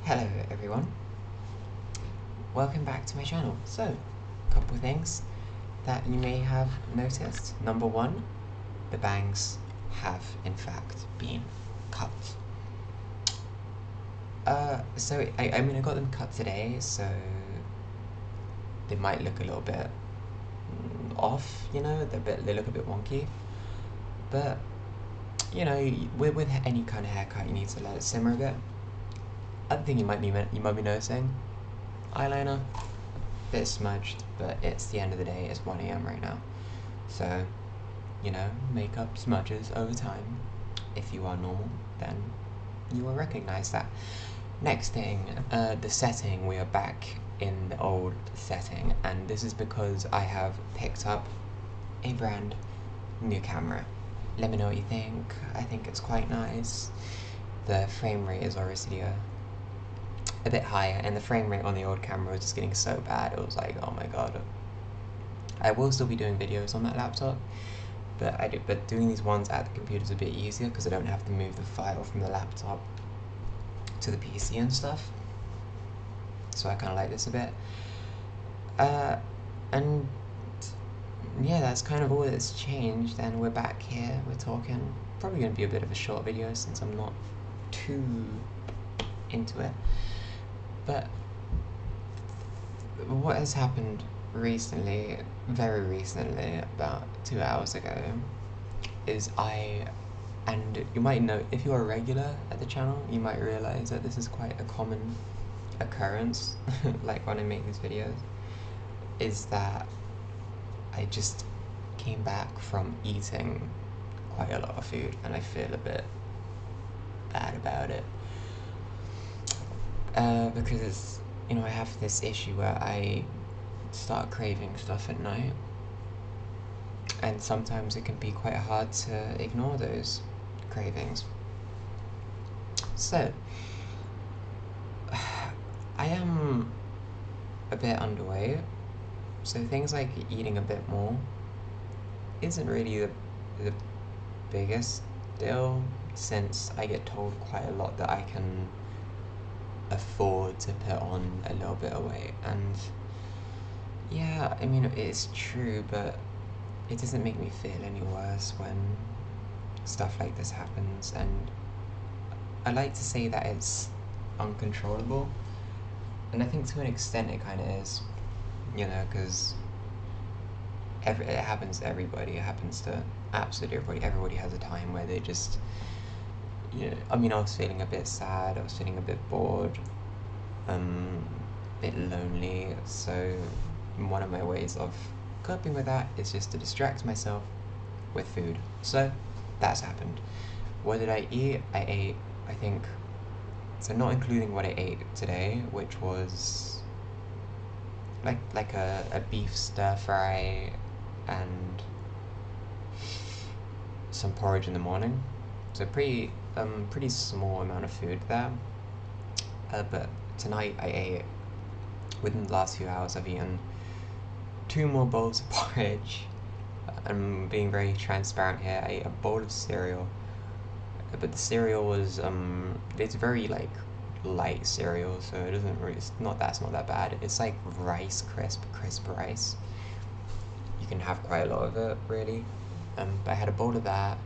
Hello everyone, welcome back to my channel. So, a couple of things that you may have noticed. Number one, the bangs have in fact been cut. I mean I got them cut today, so they might look a little bit off, you know, they look a bit wonky, but you know, with any kind of haircut you need to let it simmer a bit. Other thing you might be noticing, eyeliner, bit smudged, but it's the end of the day, it's 1 AM right now. So, you know, makeup smudges over time. If you are normal, then you will recognize that. Next thing, the setting, we are back in the old setting, and this is because I have picked up a brand new camera. Let me know what you think. I think it's quite nice. The frame rate is obviously a bit higher, and the frame rate on the old camera was just getting so bad, it was like, oh my god. I will still be doing videos on that laptop, but doing these ones at the computer is a bit easier because I don't have to move the file from the laptop to the PC and stuff. So I kind of like this a bit. And yeah, that's kind of all that's changed, and we're back here, we're talking. Probably going to be a bit of a short video since I'm not too into it. But what has happened recently, very recently, about 2 hours ago, is and you might know, if you're a regular at the channel, you might realize that this is quite a common occurrence, like when I make these videos, is that I just came back from eating quite a lot of food, and I feel a bit bad about it. Because it's, you know, I have this issue where I start craving stuff at night, and sometimes it can be quite hard to ignore those cravings. So, I am a bit underweight, so things like eating a bit more isn't really the biggest deal, since I get told quite a lot that I can afford to put on a little bit of weight, and yeah, I mean, it's true, but it doesn't make me feel any worse when stuff like this happens, and I like to say that it's uncontrollable, and I think to an extent it kind of is, you know, because it happens to everybody, it happens to absolutely everybody has a time where they just, you know, I mean, I was feeling a bit sad, I was feeling a bit bored, a bit lonely, so one of my ways of coping with that is just to distract myself with food. So that's happened. What did I eat? I ate, I think, so not including what I ate today, which was like a beef stir fry and some porridge in the morning. So pretty small amount of food there. But tonight I ate, within the last few hours, I've eaten 2 more bowls of porridge. I'm being very transparent here. I ate a bowl of cereal, but the cereal was it's very like light cereal, so it doesn't really, it's not that bad. It's like rice, crisp rice. You can have quite a lot of it, really. But I had a bowl of that.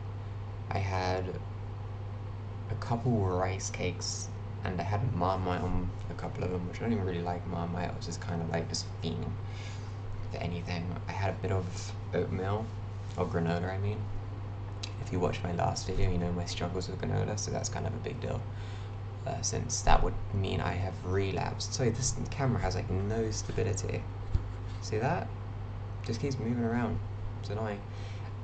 I had a couple rice cakes, and I had Marmite on a couple of them, which I don't even really like Marmite. I was just kind of like just fiending for anything. I had a bit of oatmeal, or granola I mean. If you watched my last video, you know my struggles with granola, so that's kind of a big deal, since that would mean I have relapsed. Sorry, this camera has like no stability. See that? Just keeps moving around. It's annoying.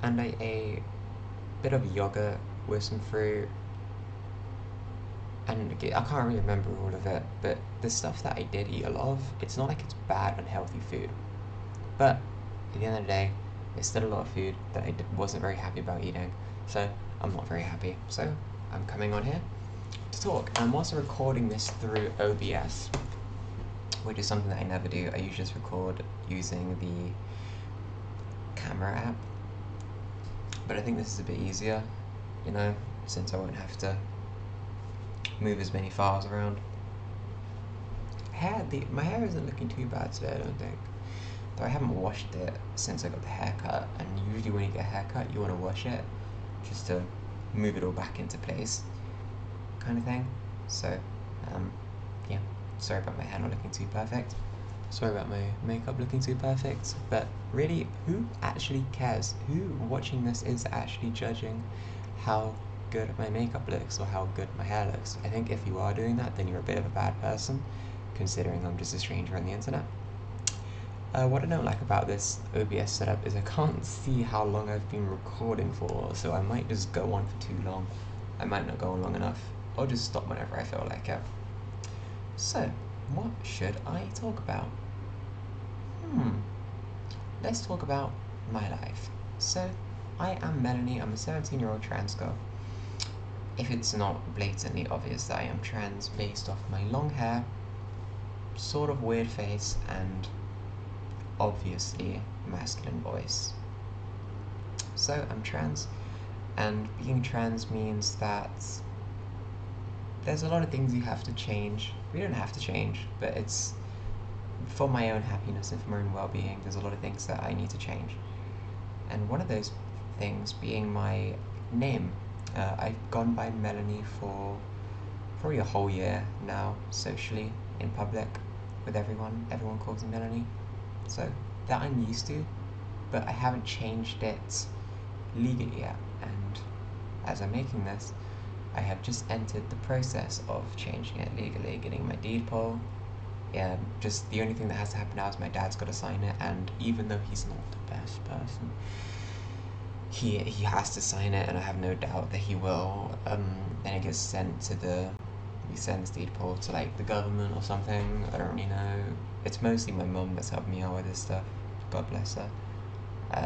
And I ate a bit of yogurt with some fruit, and I can't really remember all of it, but the stuff that I did eat a lot of, it's not like it's bad, unhealthy food, but at the end of the day, it's still a lot of food that I wasn't very happy about eating, so I'm not very happy. So I'm coming on here to talk, and I'm also recording this through OBS, which is something that I never do. I usually just record using the camera app, but I think this is a bit easier, you know, since I won't have to move as many files around. my hair isn't looking too bad today, I don't think. Though I haven't washed it since I got the haircut, and usually when you get a haircut, you want to wash it just to move it all back into place, kind of thing. So, yeah, sorry about my hair not looking too perfect. Sorry about my makeup looking too perfect, but really, who actually cares? Who watching this is actually judging how good my makeup looks or how good my hair looks? I think if you are doing that, then you're a bit of a bad person, considering I'm just a stranger on the internet. What I don't like about this OBS setup is I can't see how long I've been recording for, so I might just go on for too long. I might not go on long enough. I'll just stop whenever I feel like it. So, what should I talk about? Let's talk about my life. So, I am Melanie, I'm a 17-year-old trans girl. If it's not blatantly obvious that I am trans based off my long hair, sort of weird face, and obviously masculine voice. So, I'm trans, and being trans means that there's a lot of things you have to change. We don't have to change, but it's for my own happiness and for my own well-being. There's a lot of things that I need to change, and one of those things being my name. I've gone by Melanie for probably a whole year now, socially, in public, with everyone. Everyone calls me Melanie, so that I'm used to, but I haven't changed it legally yet, and as I'm making this, I have just entered the process of changing it legally, getting my deed poll. Yeah, just the only thing that has to happen now is my dad's got to sign it, and even though he's not the best person, he has to sign it, and I have no doubt that he will. And it gets sent to he sends deed poll to like the government or something. I don't really know. It's mostly my mum that's helped me out with this stuff. God bless her.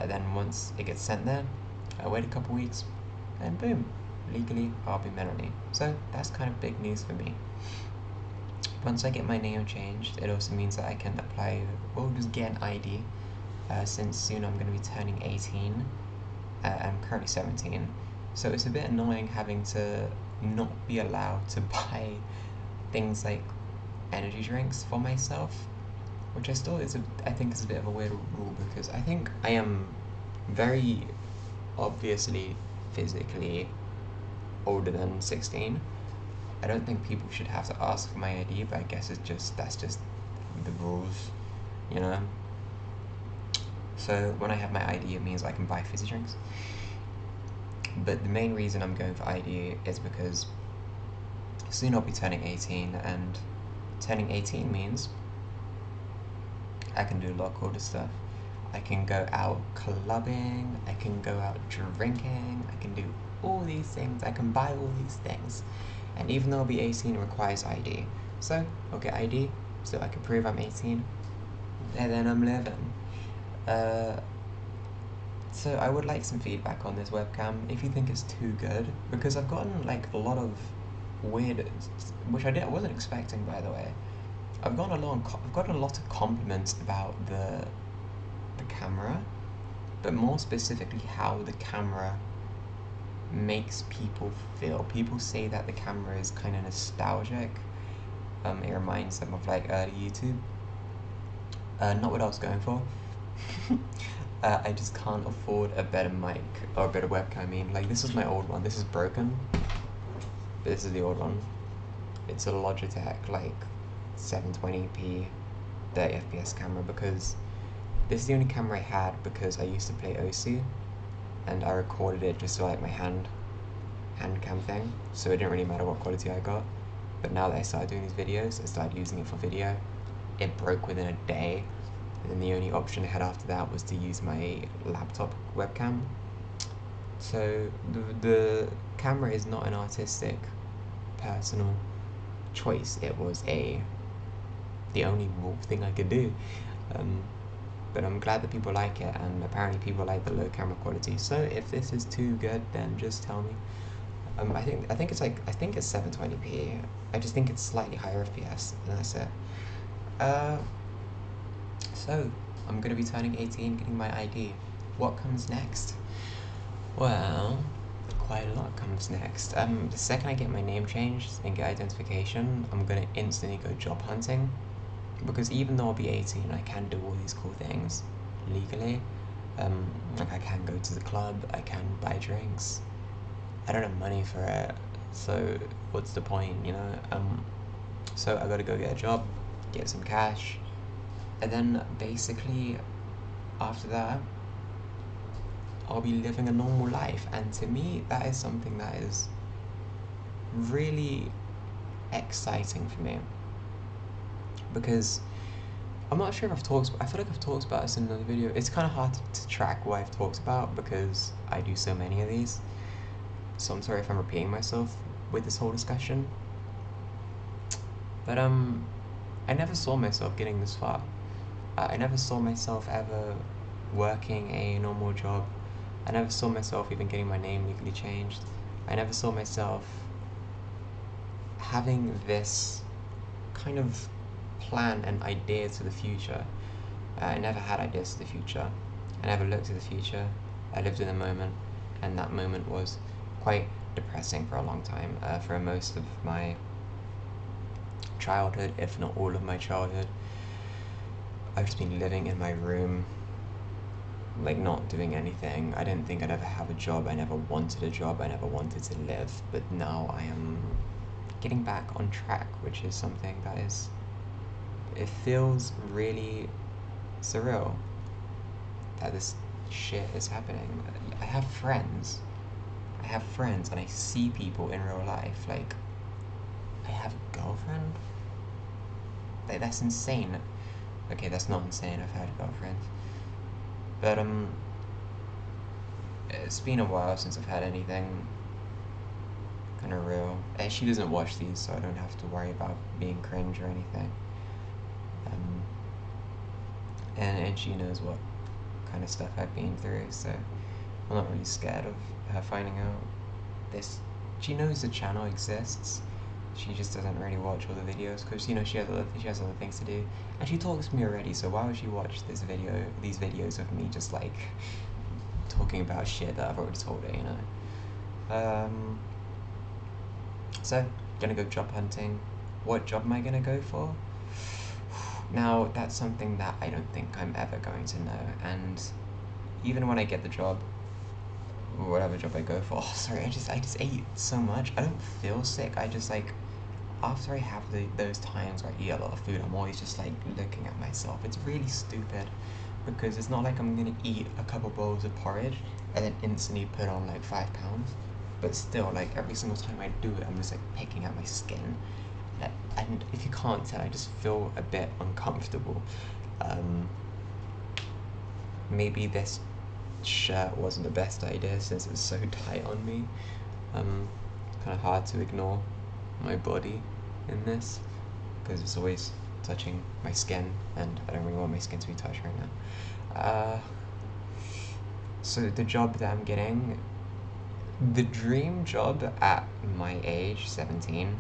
Then once it gets sent there, I wait a couple weeks, and boom, legally I'll be Melanie. So that's kind of big news for me. Once I get my name changed, it also means that I can apply, or just get an ID, since soon I'm going to be turning 18. I'm currently 17, so it's a bit annoying having to not be allowed to buy things like energy drinks for myself, which I think is a bit of a weird rule, because I think I am very obviously physically older than 16. I don't think people should have to ask for my ID, but I guess that's just the rules, you know? So when I have my ID, it means I can buy fizzy drinks. But the main reason I'm going for ID is because soon I'll be turning 18, and turning 18 means I can do a lot of cooler stuff. I can go out clubbing, I can go out drinking, I can do all these things, I can buy all these things. And even though I'll be 18, it requires ID. So I'll get ID, so I can prove I'm 18, and then I'm living. So I would like some feedback on this webcam, if you think it's too good, because I've gotten like a lot of weird, which I wasn't expecting, by the way. I've gotten a lot of compliments about the camera, but more specifically how the camera makes people feel. People say that the camera is kind of nostalgic. It reminds them of like early YouTube. Not what I was going for. I just can't afford a better mic, or a better webcam, I mean. Like, this is my old one. This is broken. But this is the old one. It's a Logitech, like, 720p, 30 FPS camera, because this is the only camera I had because I used to play OC, and I recorded it just to like my hand cam thing, so it didn't really matter what quality I got. But now that I started doing these videos, I started using it for video. It broke within a day, and then the only option I had after that was to use my laptop webcam. So the camera is not an artistic, personal choice. It was the only thing I could do. But I'm glad that people like it, and apparently people like the low camera quality. So if this is too good, then just tell me. I think it's 720p. I just think it's slightly higher FPS, and that's it. So I'm gonna be turning 18, getting my ID. What comes next? Well, quite a lot comes next. The second I get my name changed and get identification, I'm gonna instantly go job hunting. because even though I'll be 18, I can do all these cool things legally. Like I can go to the club, I can buy drinks. I don't have money for it, so what's the point, you know? So I gotta go get a job, get some cash, and then basically after that, I'll be living a normal life. And to me, that is something that is really exciting for me, because I'm not sure if I feel like I've talked about this in another video. It's kind of hard to track what I've talked about because I do so many of these, so I'm sorry if I'm repeating myself with this whole discussion. But I never saw myself getting this far. I never saw myself ever working a normal job. I never saw myself even getting my name legally changed. I never saw myself having this kind of plan and idea to the future. I never had ideas to the future. I never looked to the future. I lived in the moment, and that moment was quite depressing for a long time, for most of my childhood, if not all of my childhood. I've just been living in my room, like not doing anything. I didn't think I'd ever have a job. I never wanted a job. I never wanted to live. But now I am getting back on track, which is something that is, it feels really surreal that this shit is happening. I have friends and I see people in real life. Like, I have a girlfriend? Like, that's insane. Okay, that's not insane, I've had girlfriends. But, it's been a while since I've had anything kind of real. And she doesn't watch these, so I don't have to worry about being cringe or anything. And she knows what kind of stuff I've been through, so I'm not really scared of her finding out this. She knows the channel exists. She just doesn't really watch all the videos because, you know, she has other things to do, and she talks to me already. So why would she watch these videos of me just like talking about shit that I've already told her, you know? So gonna go job hunting. What job am I gonna go for? Now that's something that I don't think I'm ever going to know, and even when I get the job, whatever job I go for, sorry, I just ate so much. I don't feel sick. I just like, after I have those times where I eat a lot of food, I'm always just like looking at myself. It's really stupid because it's not like I'm gonna eat a couple bowls of porridge and then instantly put on like 5 pounds, but still, like every single time I do it, I'm just like picking at my skin. And if you can't tell, I just feel a bit uncomfortable. Maybe this shirt wasn't the best idea since it's so tight on me. Kind of hard to ignore my body in this because it's always touching my skin, and I don't really want my skin to be touched right now. So the job that I'm getting, the dream job at my age, 17,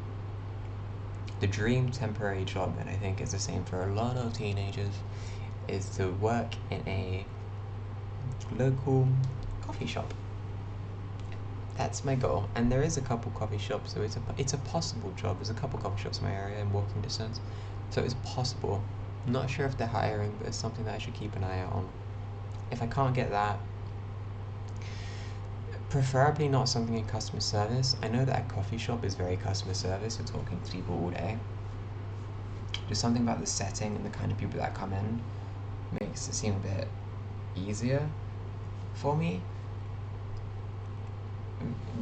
the dream temporary job, and I think it's the same for a lot of teenagers, is to work in a local coffee shop. That's my goal, and there is a couple coffee shops, so it's a possible job. There's a couple coffee shops in my area in walking distance, so it's possible. I'm not sure if they're hiring, but it's something that I should keep an eye out on. If I can't get that, preferably not something in customer service. I know that a coffee shop is very customer service, we're talking to people all day. Just something about the setting and the kind of people that come in makes it seem a bit easier for me.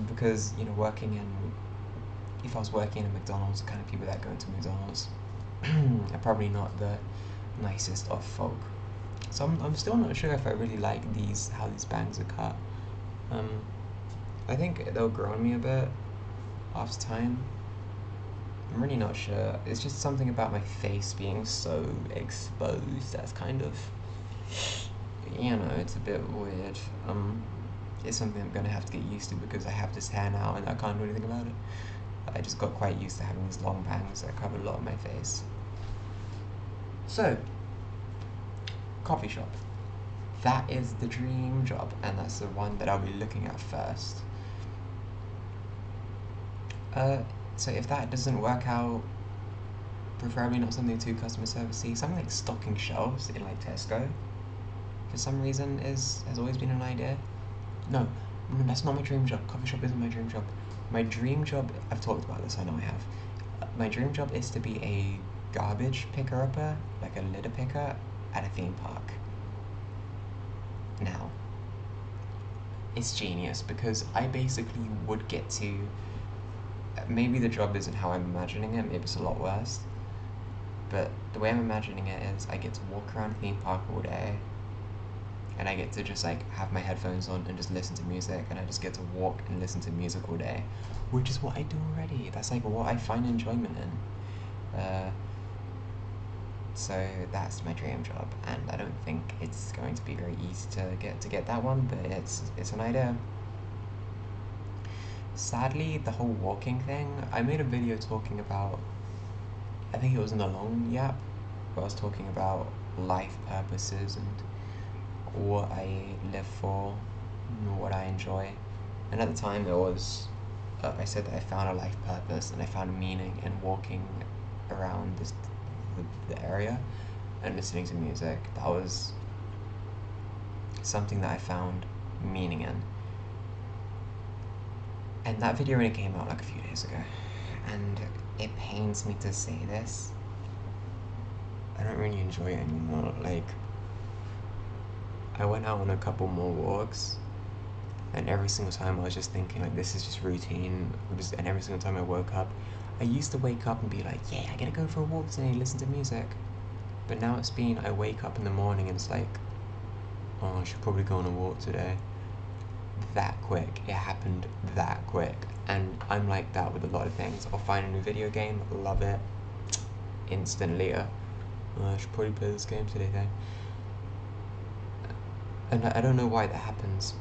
Because, you know, if I was working in a McDonald's, the kind of people that go into McDonald's are probably not the nicest of folk. So I'm still not sure if I really like how these bangs are cut. I think they'll grow on me a bit after time. I'm really not sure. It's just something about my face being so exposed that's kind of, you know, it's a bit weird. It's something I'm gonna have to get used to because I have this hair now and I can't do anything about it. I just got quite used to having these long bangs that cover a lot of my face. So, coffee shop. That is the dream job, and that's the one that I'll be looking at first. So if that doesn't work out, preferably not something too customer servicey. Something like stocking shelves in like Tesco, for some reason, has always been an idea. No, no, that's not my dream job. Coffee shop isn't my dream job. My dream job, I've talked about this, I know I have. My dream job is to be a garbage picker-upper, like a litter picker, at a theme park. Now, it's genius because I basically would get to. Maybe the job isn't how I'm imagining it, maybe it's a lot worse. But the way I'm imagining it is I get to walk around a theme park all day, and I get to just like have my headphones on and just listen to music, and I just get to walk and listen to music all day, which is what I do already. That's like what I find enjoyment in. So that's my dream job, and I don't think it's going to be very easy to get that one, but it's an idea. Sadly, the whole walking thing, I made a video talking about, I think it was in the long yap, where I was talking about life purposes and what I live for, and what I enjoy. And at the time there was, I said that I found a life purpose and I found meaning in walking around the area and listening to music. That was something that I found meaning in. And that video only came out like a few days ago, and it pains me to say this, I don't really enjoy it anymore. Like, I went out on a couple more walks, and every single time I was just thinking like, this is just routine. And every single time I woke up, I used to wake up and be like, yeah, I gotta go for a walk today, listen to music. But now it's been, I wake up in the morning and it's like, oh, I should probably go on a walk today. That quick. It happened that quick. And I'm like that with a lot of things. I'll find a new video game, love it, instantly. I should probably play this game today then. And I don't know why that happens.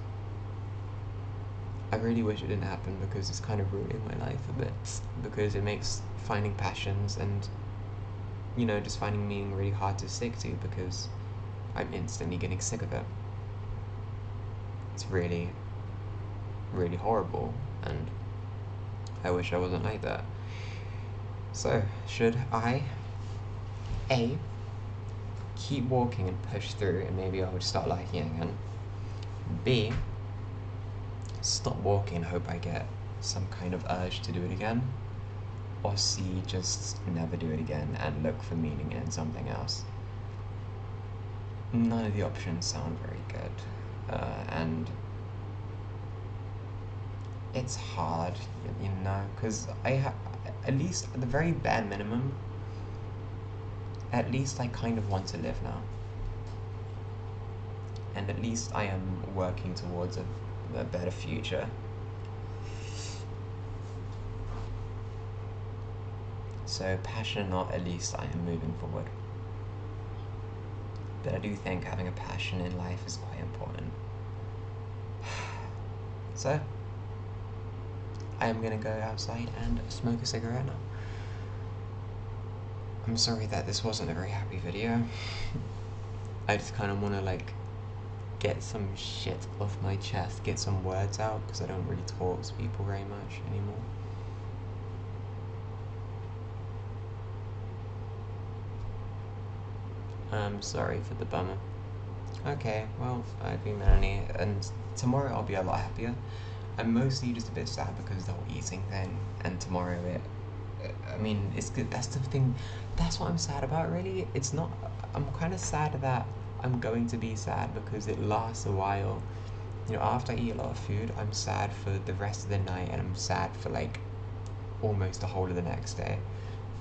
I really wish it didn't happen because it's kind of ruining my life a bit. Because it makes finding passions and, you know, just finding meaning really hard to stick to because I'm instantly getting sick of it. It's really, really horrible, and I wish I wasn't like that. So, should I A, keep walking and push through and maybe I would start liking it again? B, stop walking and hope I get some kind of urge to do it again? Or C, just never do it again and look for meaning in something else? None of the options sound very good, and it's hard, you know, because I have, at least at the very bare minimum, at least I kind of want to live now. And at least I am working towards a better future. So, passion or not, at least I am moving forward. But I do think having a passion in life is quite important. So, I am gonna go outside and smoke a cigarette now. I'm sorry that this wasn't a very happy video. I just kind of want to like get some shit off my chest, get some words out, because I don't really talk to people very much anymore. I'm sorry for the bummer. Okay, well, I've been Melanie, and tomorrow I'll be a lot happier. I'm mostly just a bit sad because of the whole eating thing, and tomorrow I mean, it's good, that's the thing, that's what I'm sad about really. It's not, I'm kind of sad that I'm going to be sad because it lasts a while. You know, after I eat a lot of food, I'm sad for the rest of the night, and I'm sad for like almost the whole of the next day.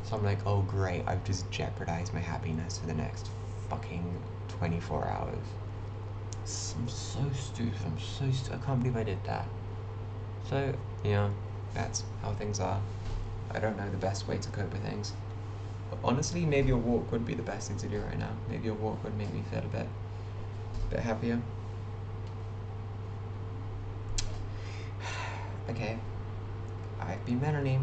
So I'm like, oh great, I've just jeopardized my happiness for the next fucking 24 hours. I'm so stupid, I can't believe I did that. So, yeah, that's how things are. I don't know the best way to cope with things. But honestly, maybe a walk would be the best thing to do right now. Maybe a walk would make me feel a bit happier. Okay, I've been Melanie.